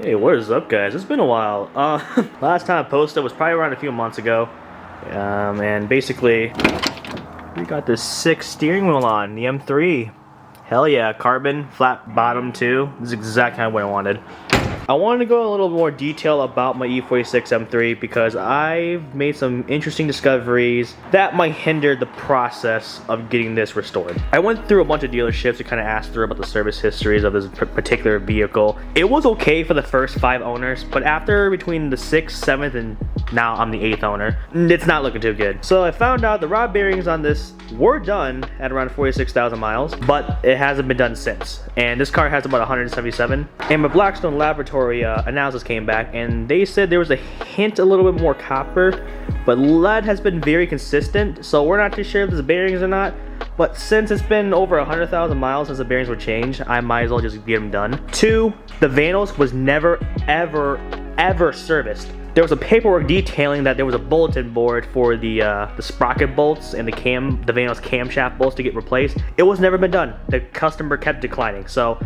Hey, what is up, guys? It's been a while. Last time I posted was probably around a few months ago. And basically, we got this sick steering wheel on, the M3. Hell yeah, carbon, flat bottom too. This is exactly what I wanted. I wanted to go in a little more detail about my E46 M3 because I've made some interesting discoveries that might hinder the process of getting this restored. I went through a bunch of dealerships to kind of ask through about the service histories of this particular vehicle. It was okay for the first 5 owners, but after between the 6th, 7th, and now I'm the 8th owner, it's not looking too good. So I found out the rod bearings on this were done at around 46,000 miles, but it hasn't been done since. And this car has about 177. And my Blackstone Laboratory analysis came back, and they said there was a hint a little bit more copper, but lead has been very consistent, so we're not too sure if this bearings or not. But since it's been over 100,000 miles since the bearings were changed, I might as well just get them done. 2, the vanos was never, ever serviced. There was a paperwork detailing that there was a bulletin board for the sprocket bolts and the vanos camshaft bolts to get replaced. It was never been done. The customer kept declining. So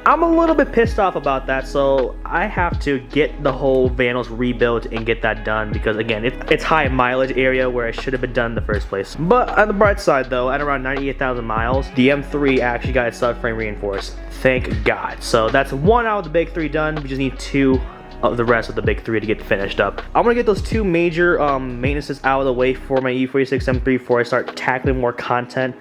I'm a little bit pissed off about that. So I have to get the whole vanos rebuilt and get that done because again, it's high mileage area where it should have been done in the first place. But on the bright side though, at around 98,000 miles, the M3 actually got its subframe reinforced. Thank God. So that's 1 out of the big 3 done. We just need 2 of the rest of the big 3 to get finished up. I'm gonna get those 2 major maintenances out of the way for my E46 M3 before I start tackling more content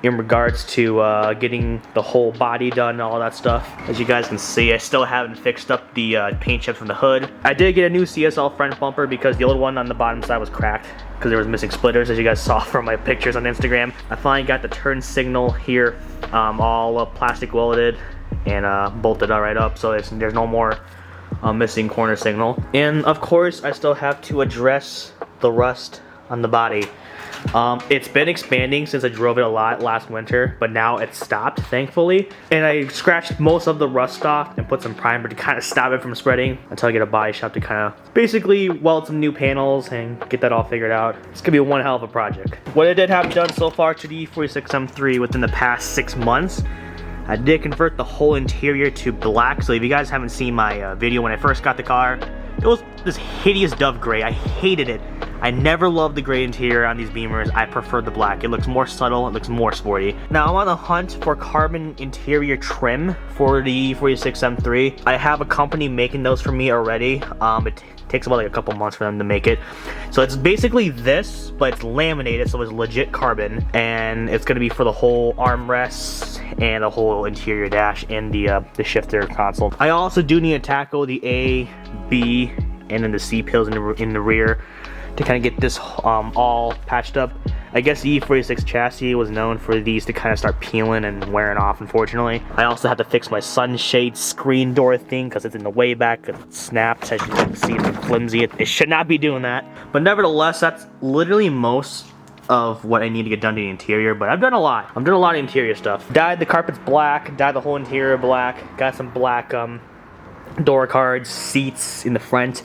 in regards to getting the whole body done and all that stuff. As you guys can see, I still haven't fixed up the paint chips from the hood. I did get a new CSL front bumper because the old one on the bottom side was cracked because there was missing splitters, as you guys saw from my pictures on Instagram. I finally got the turn signal here all plastic welded and bolted right up, so there's no more missing corner signal. And of course, I still have to address the rust on the body. It's been expanding since I drove it a lot last winter, but now it's stopped, thankfully. And I scratched most of the rust off and put some primer to kind of stop it from spreading until I get a body shop to kind of basically weld some new panels and get that all figured out. It's gonna be one hell of a project. What I did have done so far to the E46 M3 within the past 6 months, I did convert the whole interior to black. So if you guys haven't seen my video when I first got the car, it was this hideous dove gray. I hated it. I never loved the gray interior on these Beamers. I prefer the black. It looks more subtle, it looks more sporty. Now I'm on the hunt for carbon interior trim for the E46 M3. I have a company making those for me already. It takes about like a couple months for them to make it. So it's basically this, but it's laminated, so it's legit carbon, and it's gonna be for the whole armrests and the whole interior dash and the shifter console. I also do need to tackle the A, B, and then the C pills in the rear to kind of get this all patched up. I guess the E46 chassis was known for these to kind of start peeling and wearing off, unfortunately. I also have to fix my sunshade screen door thing because it's in the way back, it snaps. As you can see, it's flimsy. It should not be doing that. But nevertheless, that's literally most of what I need to get done to the interior, but I've done a lot. I've done a lot of interior stuff. Dyed the carpets black, dyed the whole interior black, got some black door cards, seats in the front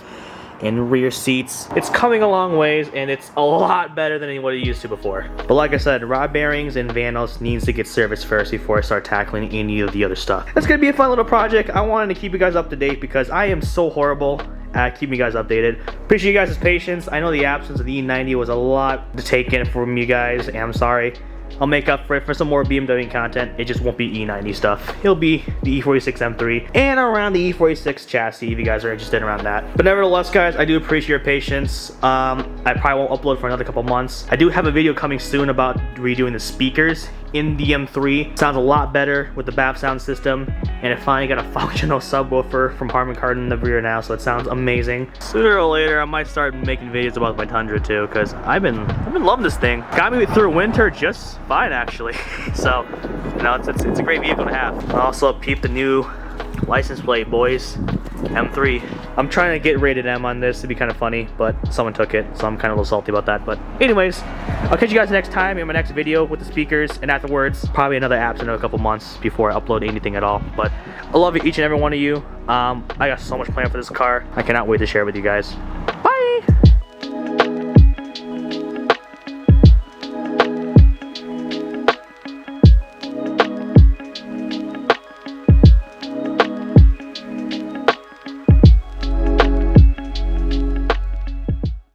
and rear seats. It's coming a long ways, and it's a lot better than what it used to before. But like I said, rod bearings and vanos needs to get serviced first before I start tackling any of the other stuff. It's gonna be a fun little project. I wanted to keep you guys up to date because I am so horrible at keeping you guys updated. Appreciate you guys' patience. I know the absence of the E90 was a lot to take in from you guys, and I'm sorry. I'll make up for it for some more BMW content. It just won't be E90 stuff. It'll be the E46 M3 and around the E46 chassis if you guys are interested around that. But nevertheless, guys, I do appreciate your patience. I probably won't upload for another couple months. I do have a video coming soon about redoing the speakers in the M3. Sounds a lot better with the BAP sound system, and it finally got a functional subwoofer from Harman Kardon in the rear now, so it sounds amazing. Sooner or later, I might start making videos about my Tundra too, because I've been loving this thing. Got me through winter just fine, actually. So, you know, it's a great vehicle to have. I also peeped the new license plate, boys. M3. I'm trying to get rated M on this to be kind of funny, but someone took it, so I'm kind of a little salty about that. But anyways, I'll catch you guys next time in my next video with the speakers, and afterwards, probably another absent of a couple months before I upload anything at all. But I love each and every one of you. I got so much planned for this car. I cannot wait to share with you guys.